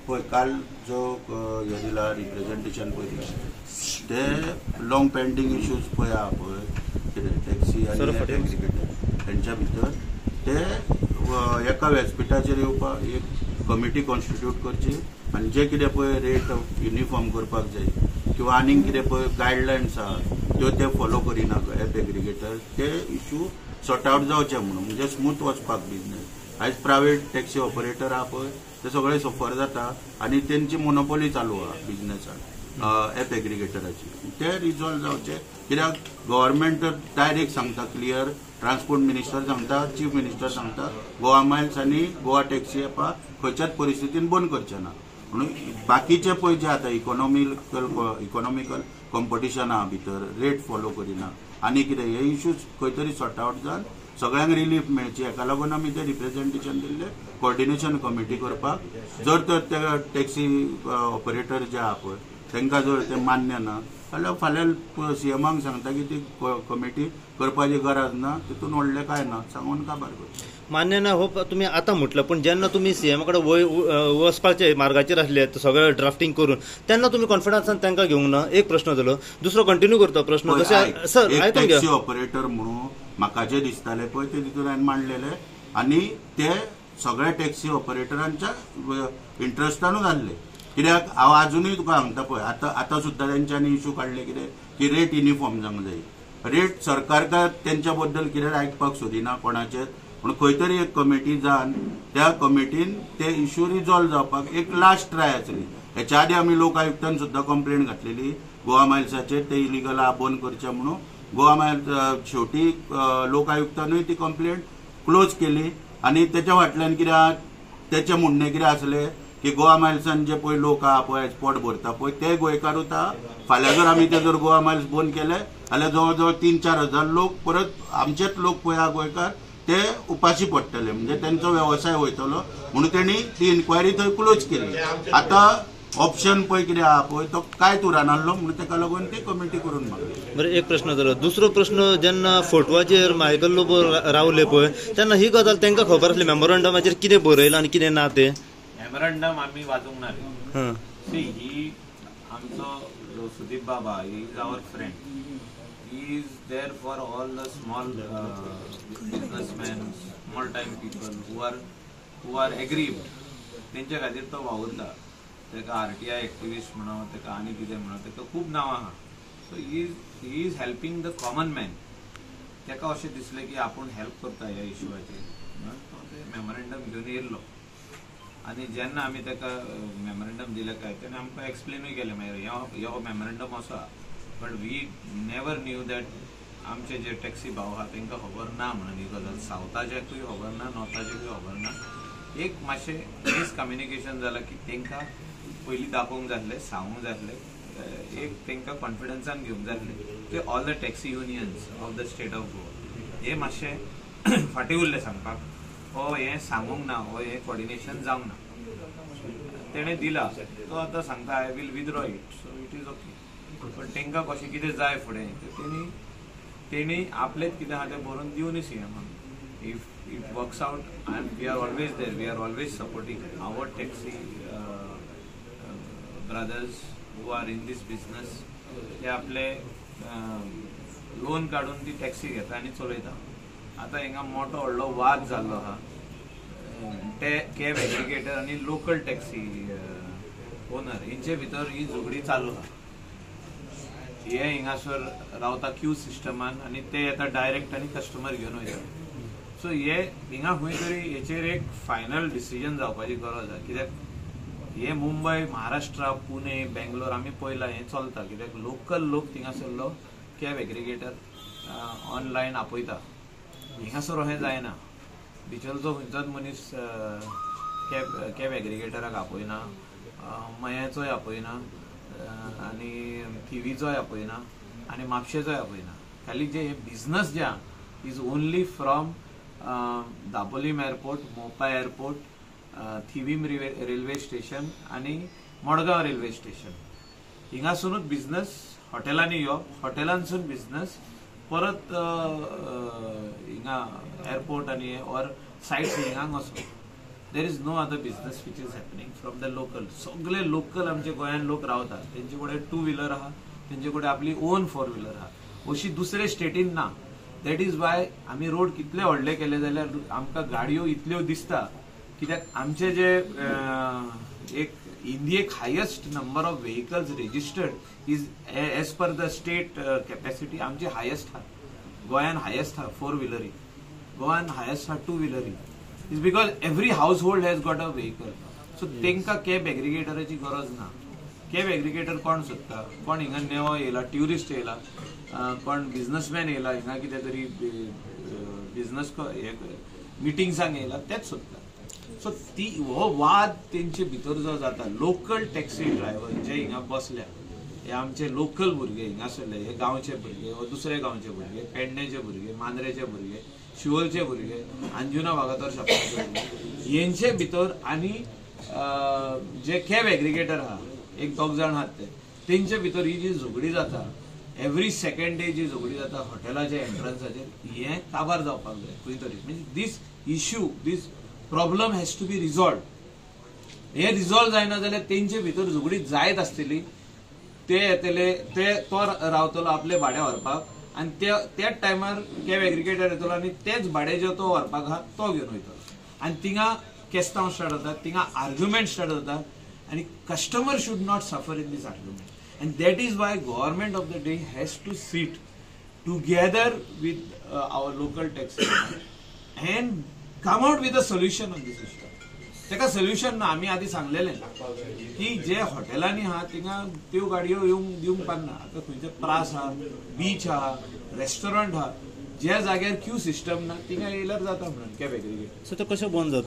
पळय काल जो हे दिला रिप्रेझेंटेशन पळय दिला ते लॉंग पेंडिंग इश्यूज पळय आहा पळय कितें टॅक्सी आनी एग्रिगेटर तेंच्या भितर ते एका व्यासपीठाचेर येवपाक एक कमिटी कॉन्स्टिट्यूट करची आनी जे कितें पळय रेट युनिफॉर्म करपाक जाय किंवा आनीक कितें पळय गायडलायन्स आहा त्यो ते फॉलो करिना एप एग्रिगेटर ते इश्यू सॉर्ट आउट जावचे म्हणून म्हणजे स्मूथ वचपाक बिजनेस आयज प्रायवेट टॅक्सी ऑपरेटर आहा पळय ते सगळे सफर जाता आनी तेंची मोनोपॉली चालू आहा बिजनेसान एप एग्रिगेटराची ते रिजॉल्व जावचे कित्याक गव्हर्मेंट डायरेक्ट सांगता क्लियर ट्रान्सपोर्ट मिनिस्टर सांगता चीफ मिनिस्टर सांगता गोवा मायल्स आनी गोवा टॅक्सी एपा खंयच्याच परिस्थितीन बंद करचे ना म्हणून बाकीचे पळय जे आता इकॉनॉमिकल कॉम्पिटिशन आहा भितर रेट फॉलो करिना आनी कितें हे इश्यूज खंय तरी सॉर्ट आउट जावन सगळ्यांक रिलीफ मेळची हेका लागून आमी ते रिप्रेझेंटेशन दिल्ले कोऑर्डिनेशन कमिटी करपाक जर तर ते टॅक्सी ऑपरेटर जे आहा पळय तांकां जर ते मान्य ना जाल्यार फाल्यां सीएमाक सांगता की ती कमिटी करपाची गरज ना तितून व्हडलें काय ना सांगून काबार करता मान्य ना हो तुम्ही आता म्हटलं पण जेन्ना तुम्ही सीएम कडे वचपाचे मार्गाचेर आसले सगळें ड्राफ्टिंग करून तेन्ना तुम्ही कॉन्फिडन्सान तांकां घेवंक ना एक प्रश्न जालो दुसरो कंटिन्यू करता प्रश्न जशें सर आयकून टॅक्सी ऑपरेटर म्हणून म्हाका जे दिसताले पळय ते तितून हांवें मांडलेले आनी ते सगळ्या टॅक्सी ऑपरेटरांच्या इंट्रस्टानूच आसले कित्याक हांव आजुनूय तुका सांगता पळय आतां सुद्दां तेंच्यांनी इश्यू काडले कितें की रेट युनिफॉर्म जावंक जाय रेट सरकार काय तेंच्या बद्दल कितें आयकपाक सोदिना कोणाचेर म्हणून खंय तरी एक कमिटी जावन त्या कमिटीन ते इश्यू रिजॉल्व जावपाक एक लास्ट ट्राय आसली हेच्या आदी आमी लोक आयुक्तान सुद्दां कंप्लेंट घातलेली गोवा मायल्साचेर ते इलिगल आहा बंद करचे म्हणून गोवा मायल्स शेवटी लोक आयुक्तानूय ती कंप्लेंट क्लोज केली आनी तेच्या फाटल्यान कितें आहा तेचें म्हणणें कितें आसलें की गोवा मायल्सान जे पळय लोक आहा पळय पोट भरता पळय ते गोंयकारूच आहा फाल्यां जर आमी ते जर गोवा मायल्स बंद केले जाल्यार जवळ जवळ 3-4 हजार लोक परत आमचेच लोक पळय आहा गोंयकार ते उपाशी पडटले म्हणजे त्यांचा व्यवसाय वयतलो म्हणून त्यांनी ती इन्क्वायरी थंय क्लोज केली आता ऑप्शन पळय कितें आहा पळय तो काय तुरान आहलो म्हणून ताका लागून ती कमिटी करून मागली बरें एक प्रश्न जालो दुसरो प्रश्न जेन्ना फोटवाचेर मायकल लोबो रावले पळय तेन्ना ही गजाल तांकां खबर आसली मेमोरंडमाचेर कितें बरयलां आनी कितें ना ते मेमोरंडम आमी वाचूंक ना ही आमचो सुदीप बाबा is our friend he is there for all the small businessmen, small time people who are aggrieved. तेंच्या खातीर तो वावुरता तेका आरटीआय एक्टिविस्ट म्हणो तेका आनी कितें म्हणो तेका खूब नांवां आहा so he is helping the common man तेका अशें दिसलें की आपूण हेल्प करता ह्या इश्यूवाचेर म्हणून तो ते मेमोरंडम घेवन येयल्लो आनी जेन्ना आमी तेका मेमोरंडम दिलें काय तेणें आमकां एक्सप्लेनूय केलें मागीर ह्यो मेमोरंडम असो आहा but we never knew that आमचे जे टॅक्सी भाव आहा तांकां खबर ना म्हणून ही गजाल सावथाच्याकूय खबर ना नॉर्थाच्याकूय खबर ना एक मातशें मिसकम्युनिकेशन जालां की तांकां पयलीं दाखोवंक जाय आसलें सांगूंक जाय आसलें एक तांकां कॉन्फिडन्सान घेवंक जाय आसलें ते all the taxi unions of the state of Goa हे मातशें फाटीं उरलें सांगपाक हो हें सांगूंक ना हो हें कॉर्डिनेशन जावंक ना तेणें दिला तो आतां सांगता I will withdraw it so it is okay पण तांकां कशें कितें जाय फुडें तेणी आपलेच कितें आहा तें बरोवन दिवनूय सीएमाक if it works out and we are always there we are always supporting our taxi brothers who are in this business ते आपले लोन काडून ती टॅक्सी घेता आनी चलयता आतां हिंगा मोठो व्हडलो वाद जाल्लो आहा कॅब एग्रिगेटर आनी लोकल टॅक्सी ओनर हेंचे भितर ही झगडी चालू आहा हे हिंगासर रावता क्यू सिस्टमान आनी ते येता डायरेक्ट आनी कस्टमर घेवन वयता सो हे हिंगा खंय तरी हेचेर एक फायनल डिसिजन जावपाची गरज आहा कित्याक हे मुंबय महाराष्ट्र पुणे बेंगलोर आमी पळयलां हें चलता कित्याक लोकल लोक थिंगासरलो कॅब एग्रिगेटर ऑनलायन आपयता हिंगासर अशें जायना बिचलचो खंयचोच मनीस कॅब एग्रिगेटराक आपयना मयाचोय आपयना आनी थिवीचोय आपयना आनी म्हापशेचोय आपयना खाली जे बिजनस जे आहा is only from Dabolim airport मोपा एअरपोर्ट थिवीम रेल्वे स्टेशन आनी मडगांव रेल्वे स्टेशन हिंगासूनच बिजनस हॉटेलांनी येवप हॉटेलांसून बिजनस परत हिंगा एअरपोर्ट आनी ऑर सायट सिंगांक वचप there is no other business which is happening from the local. सगळे लोकल आमचे गोंयान लोक रावतात, तेंचे कडेन 2 व्हिलर आहा, तेंचे कडेन आपली ओन 4 व्हिलर आहा. अशी दुसरे स्टेटीन ना. दॅट इज वाय आमी रोड कितले व्हडले केले जाल्यार आमकां गाडयो इतल्यो दिसता, कित्याक आमचे जे एक इंडियेक highest number of vehicles registered is as per the state capacity आमची हायेस्ट आहा. गोंयान हायेस्ट आहा 4 व्हिलरी, गोंयान हायेस्ट आहा 2 व्हिलरी. इज बिकॉज एव्हरी हाऊस होल्ड has got a vehicle. So तेंकां कॅब एग्रिगेटराची गरज ना. कॅब एग्रिगेटर कोण सोदता? कोण हिंगा नेवो येयला, ट्युरिस्ट येयला, कोण बिझनेसमॅन येयला, हिंगा कितें तरी बिझनेस मिटिंग्सांक येयला, तेच सोदता. सो हो वाद तेंचे भितर जो जाता, लोकल टॅक्सी ड्रायव्हर जे हिंगा बसल्या, हे आमचे लोकल भुरगे हिंगासरले, हे गांवचे भुरगे वा दुसरे गांवचे भुरगे, पेडणेचे भुरगे, मांद्रेचे भुरगे, शिवोलचे भुरगे, अंजुना वागातोर शापाचे भुरगे, हेंचे भितर आनी जे कॅब एग्रिगेटर आहा, 1-2 जाण आहात तेंचे भितर ही जी झगडी जाता, एव्हरी सेकंड डे जी झगडी जाता हॉटेलाच्या एंट्रन्साचेर, हे काबार जावपाक जाय खंय तरी. म्हणजे this issue, this problem has to be resolve. हे रिझॉल्व जायना जाल्यार तेंचे भितर झगडी जायत आसतली. ते येतले, तो रावतलो आपले भाडे व्हरपाक, आनी त्याच टायमार कॅब एग्रिगेटर येतलो आनी तेच भाडे जो तो व्हरपाक आहा तो घेवन वयतलो. आनी थिंगा केस्तांव स्टार्ट जातात, थिंगा आर्ग्युमेंट स्टार्ट जातात, आनी customer should not suffer in this argument. And that is why government of the day has to sit together with our local taxi and come out with a solution on this issue. तेका solution ना. आम्ही आधी सांगलेले की जे हॉटेलांनी आहा थिंगा त्यो गाडयो येवंक दिवंक पारना. आता खंयचे प्रास आहा, बीच आहा, रेस्टॉरंट आहा, ज्या जाग्यार क्यू सिस्टम ना थिंगा येयल्यार जाता म्हणून कॅब एग्रिगेटर. सो तो कशें बंद जाता?